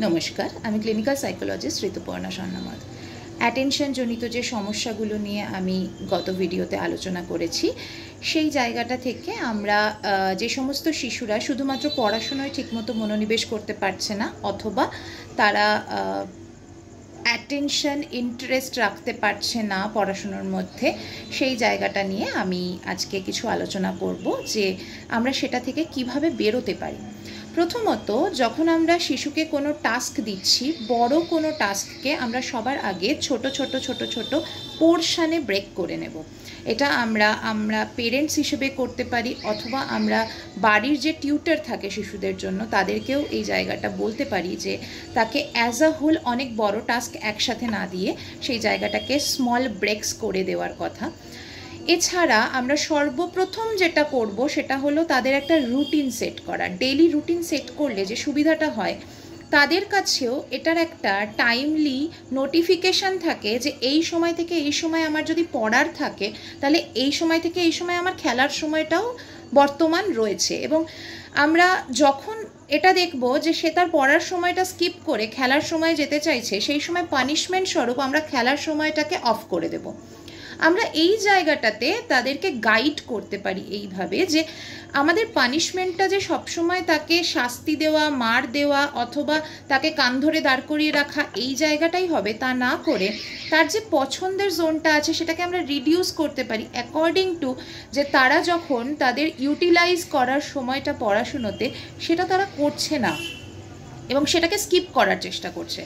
নমস্কার, আমি clinical psychologist Rituparna স্বর্ণামত। Attention জনিত যে সমস্যাগুলো নিয়ে আমি গত ভিডিওতে আলোচনা করেছি, সেই জায়গাটা থেকে আমরা যে সমস্ত শিশুরা শুধুমাত্র পড়াশোনায় ঠিকমতো মনোনিবেশ করতে পারছে না, অথবা তারা অ্যাটেনশন ইন্টারেস্ট রাখতে পারছে না পড়াশোনার মধ্যে, সেই জায়গাটা নিয়ে আমি আজকে কিছু আলোচনা করব যে আমরা সেটা থেকে কিভাবে বেরোতে পারি। প্রথমত, যখন আমরা শিশুকে কোনো টাস্ক দিচ্ছি, বড় কোনো টাস্ককে আমরা সবার আগে ছোট ছোট ছোট ছোট পোর্শনে ব্রেক করে নেব। এটা আমরা পেরেন্টস হিসেবে করতে পারি, অথবা আমরা বাড়ির যে টিউটর থাকে শিশুদের জন্য তাদেরকেও এই জায়গাটা বলতে পারি যে তাকে অ্যাজ আ হোল অনেক বড় টাস্ক একসাথে না দিয়ে সেই জায়গাটাকে স্মল ব্রেকস করে দেওয়ার কথা। এছাড়া আমরা সর্বপ্রথম যেটা করব সেটা হলো তাদের একটা রুটিন সেট করা। ডেইলি রুটিন সেট করলে যে সুবিধাটা হয়, তাদের কাছেও এটার একটা টাইমলি নোটিফিকেশান থাকে যে এই সময় থেকে এই সময় আমার যদি পড়ার থাকে, তাহলে এই সময় থেকে এই সময় আমার খেলার সময়টাও বর্তমান রয়েছে। এবং আমরা যখন এটা দেখব যে সে তার পড়ার সময়টা স্কিপ করে খেলার সময় যেতে চাইছে, সেই সময় পানিশমেন্ট স্বরূপ আমরা খেলার সময়টাকে অফ করে দেব। আমরা এই জায়গাটাতে তাদেরকে গাইড করতে পারি এইভাবে যে আমাদের পানিশমেন্টটা যে সবসময় তাকে শাস্তি দেওয়া, মার দেওয়া, অথবা তাকে কান ধরে দাঁড় করিয়ে রাখা এই জায়গাটাই হবে, তা না করে তার যে পছন্দের জোনটা আছে সেটাকে আমরা রিডিউস করতে পারি অ্যাকর্ডিং টু যে তারা যখন তাদের ইউটিলাইজ করার সময়টা পড়াশুনোতে সেটা তারা করছে না এবং সেটাকে স্কিপ করার চেষ্টা করছে।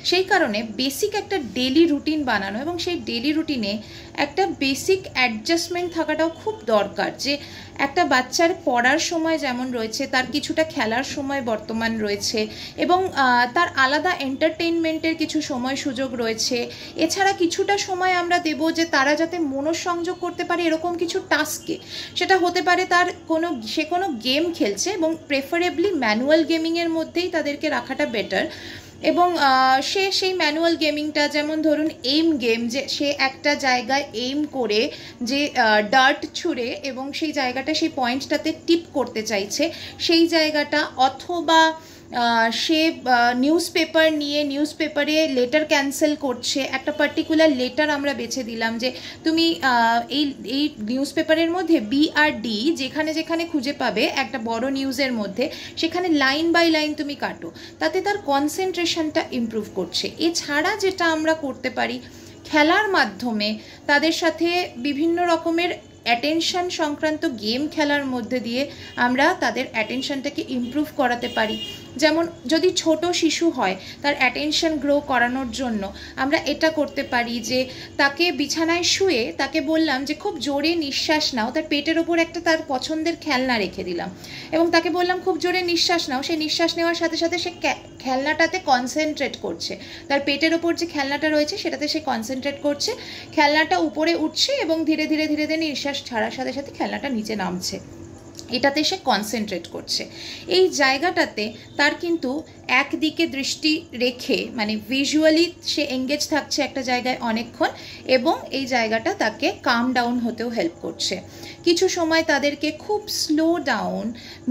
সেই কারণে বেসিক একটা ডেলি রুটিন বানানো এবং সেই ডেলি রুটিনে একটা বেসিক অ্যাডজাস্টমেন্ট থাকাটাও খুব দরকার। যে একটা বাচ্চার পড়ার সময় যেমন রয়েছে, তার কিছুটা খেলার সময় বর্তমান রয়েছে, এবং তার আলাদা এন্টারটেইনমেন্টের কিছু সময় সুযোগ রয়েছে। এছাড়া কিছুটা সময় আমরা দেব যে তারা যাতে মনোসংযোগ করতে পারে এরকম কিছু টাস্কে। সেটা হতে পারে তার সে কোনো গেম খেলছে, এবং প্রেফারেবলি ম্যানুয়াল গেমিংয়ের মধ্যেই তাদেরকে রাখাটা বেটার। এবং সেই ম্যানুয়াল গেমিংটা, যেমন ধরুন এইম গেম, যে সে একটা জায়গায় এইম করে যে ডার্ট ছুঁড়ে এবং সেই জায়গাটা সেই পয়েন্টটাতে টিপ করতে চাইছে, সেই জায়গাটা, অথবা সে নিউজ পেপার নিয়ে নিউজ পেপারে লেটার ক্যান্সেল করছে। একটা পার্টিকুলার লেটার আমরা বেছে দিলাম যে তুমি এই নিউজ পেপারের মধ্যে বি আর ডি যেখানে যেখানে খুঁজে পাবে একটা বড় নিউজের মধ্যে, সেখানে লাইন বাই লাইন তুমি কাটো, তাতে তার কনসেন্ট্রেশনটা ইমপ্রুভ করছে। এছাড়া যেটা আমরা করতে পারি, খেলার মাধ্যমে তাদের সাথে বিভিন্ন রকমের অ্যাটেনশন সংক্রান্ত গেম খেলার মধ্যে দিয়ে আমরা তাদের অ্যাটেনশনটাকে ইমপ্রুভ করাতে পারি। যেমন যদি ছোট শিশু হয়, তার অ্যাটেনশন গ্রো করানোর জন্য আমরা এটা করতে পারি যে তাকে বিছানায় শুয়ে তাকে বললাম যে খুব জোরে নিঃশ্বাস নাও, তার পেটের ওপর একটা তার পছন্দের খেলনা রেখে দিলাম এবং তাকে বললাম খুব জোরে নিঃশ্বাস নাও। সে নিঃশ্বাস নেওয়ার সাথে সাথে সে খেলনাটাতে কনসেন্ট্রেট করছে, তার পেটের ওপর যে খেলনাটা রয়েছে সেটাতে সে কনসেন্ট্রেট করছে, খেলনাটা উপরে উঠছে এবং ধীরে ধীরে ধীরে ধীরে নিঃশ্বাস ছাড়ার সাথে সাথে খেলনাটা নিচে নামছে, এটাতে সে কনসেন্ট্রেট করছে। এই জায়গাটাতে তার কিন্তু একদিকে দৃষ্টি রেখে, মানে ভিজুয়ালি সে এঙ্গেজ থাকছে একটা জায়গায় অনেকক্ষণ, এবং এই জায়গাটা তাকে কাম ডাউন হতেও হেল্প করছে। কিছু সময় তাদেরকে খুব স্লো ডাউন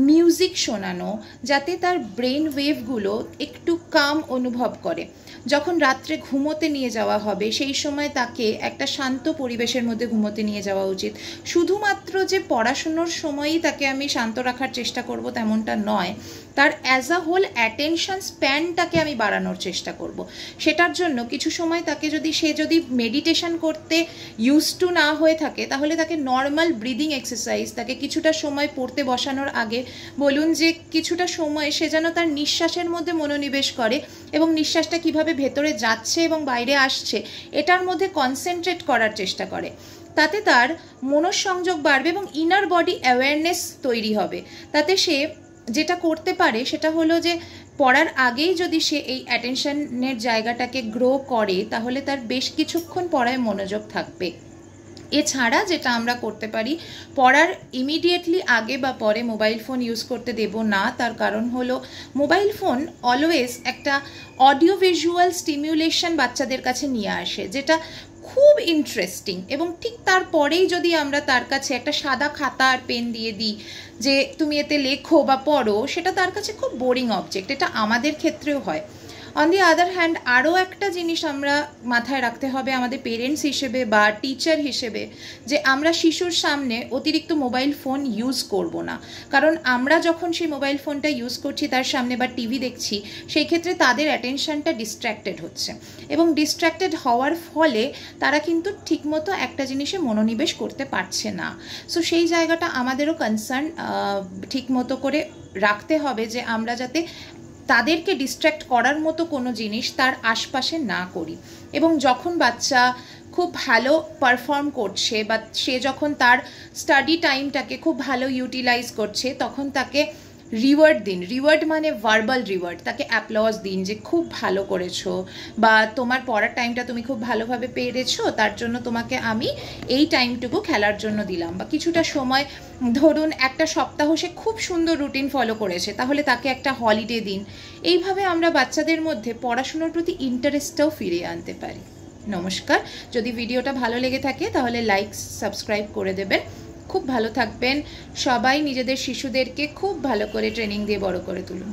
মিউজিক শোনানো, যাতে তার ব্রেন ওয়েভগুলো একটু কাম অনুভব করে। যখন রাত্রে ঘুমোতে নিয়ে যাওয়া হবে, সেই সময় তাকে একটা শান্ত পরিবেশের মধ্যে ঘুমোতে নিয়ে যাওয়া উচিত। শুধুমাত্র যে পড়াশুনোর সময়ই তাকে আমি শান্ত রাখার চেষ্টা করব তেমনটা নয়, তার অ্যাজ আ হোল অ্যাটেনশন স্প্যানটাকে আমি বাড়ানোর চেষ্টা করব। সেটার জন্য কিছু সময় তাকে সে যদি মেডিটেশন করতে ইউজ টু না হয়ে থাকে, তাহলে তাকে নর্মাল ব্রিদিং এক্সারসাইজ, তাকে কিছুটা সময় পড়তে বসানোর আগে বলুন যে কিছুটা সময় সে যেন তার নিঃশ্বাসের মধ্যে মনোনিবেশ করে এবং নিঃশ্বাসটা কিভাবে ভেতরে যাচ্ছে এবং বাইরে আসছে এটার মধ্যে কনসেন্ট্রেট করার চেষ্টা করে। তাতে তার মনঃসংযোগ বাড়বে এবং ইনার বডি অ্যাওয়ারনেস তৈরি হবে। তাতে সে যেটা করতে পারে সেটা হলো যে পড়ার আগেই যদি সে এই অ্যাটেনশনের জায়গাটাকে গ্রো করে, তাহলে তার বেশ কিছুক্ষণ পড়ায় মনোযোগ থাকবে। এছাড়া যেটা আমরা করতে পারি, পড়ার ইমিডিয়েটলি আগে বা পরে মোবাইল ফোন ইউজ করতে দেব না। তার কারণ হলো মোবাইল ফোন অলওয়েজ একটা অডিও ভিজুয়াল স্টিমিউলেশন বাচ্চাদের কাছে নিয়ে আসে, যেটা খুব ইন্টারেস্টিং। এবং ঠিক তারপরেই যদি আমরা তার কাছে একটা সাদা খাতা আর পেন দিয়ে দিই যে তুমি এতে লেখো বা পড়ো, সেটা তার কাছে খুব বোরিং অবজেক্ট। এটা আমাদের ক্ষেত্রেও হয়। অন দি আদার হ্যান্ড আরও একটা জিনিস আমরা মাথায় রাখতে হবে আমাদের পেরেন্টস হিসেবে বা টিচার হিসেবে, যে আমরা শিশুর সামনে অতিরিক্ত মোবাইল ফোন ইউজ করব না। কারণ আমরা যখন সেই মোবাইল ফোনটা ইউজ করছি তার সামনে বা টিভি দেখছি, সেই ক্ষেত্রে তাদের অ্যাটেনশনটা ডিস্ট্র্যাক্টেড হচ্ছে, এবং ডিস্ট্র্যাক্টেড হওয়ার ফলে তারা কিন্তু ঠিকমতো একটা জিনিসে মনোনিবেশ করতে পারছে না। সো সেই জায়গাটা আমাদেরও কনসার্ন ঠিকমতো করে রাখতে হবে যে আমরা যাতে তাদেরকে ডিস্ট্র্যাক্ট করার মতো কোনো জিনিস তার আশপাশে না করি। এবং যখন বাচ্চা খুব ভালো পারফর্ম করছে বা সে যখন তার স্টাডি টাইমটাকে খুব ভালো ইউটিলাইজ করছে, তখন তাকে রিওয়ার্ড দিন। রিওয়ার্ড মানে ভার্বাল রিওয়ার্ড, তাকে অ্যাপ্লজ দিন যে খুব ভালো করেছো, বা তোমার পড়ার টাইমটা তুমি খুব ভালোভাবে পেরেছো, তার জন্য তোমাকে আমি এই টাইমটুকু খেলার জন্য দিলাম। বা কিছুটা সময়, ধরুন একটা সপ্তাহ সে খুব সুন্দর রুটিন ফলো করেছে, তাহলে তাকে একটা হলিডে দিন। এইভাবে আমরা বাচ্চাদের মধ্যে পড়াশুনোর প্রতি ইন্টারেস্টটাও ফিরিয়ে আনতে পারি। নমস্কার। যদি ভিডিওটা ভালো লেগে থাকে তাহলে লাইক সাবস্ক্রাইব করে দেবেন। খুব ভালো থাকবেন সবাই। নিজেদের শিশুদেরকে খুব ভালো করে ট্রেনিং দিয়ে বড় করে তুলুন।